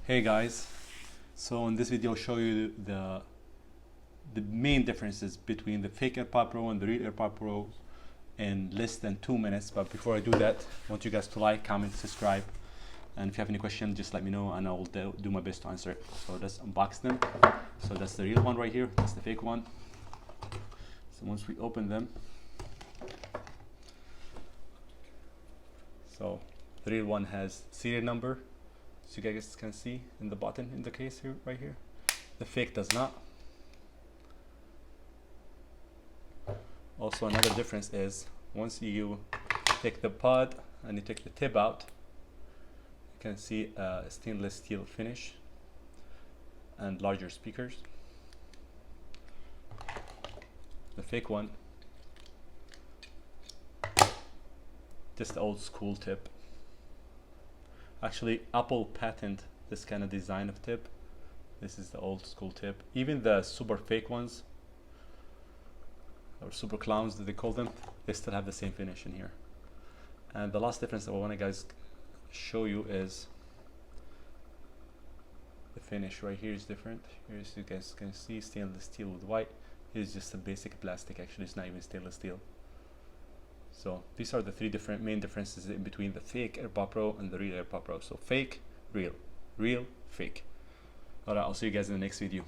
Hey guys, so in this video I'll show you the main differences between the fake AirPod Pro and the real AirPod Pro in less than 2 minutes. But before I do that, I want you guys to like, comment, subscribe, and if you have any questions, just let me know and I will do my best to answer it. So let's unbox them. So that's the real one right here, that's the fake one. So once we open them, so the real one has serial number, so you guys can see in the button in the case here, right here. The fake does not. Also, another difference is once you take the pod and you take the tip out, you can see a stainless steel finish and larger speakers. The fake one, just the old school tip. Actually, Apple patented this kind of design of tip. This is the old school tip. Even the super fake ones, or super clowns that they call them, they still have the same finish in here. And the last difference that I want to guys show you is the finish right here is different. Here, as you guys can see, stainless steel with white. Here's just a basic plastic. Actually, it's not even stainless steel. So these are the three different main differences in between the fake AirPod Pro and the real AirPod Pro. So fake, real, real, fake. Alright, I'll see you guys in the next video.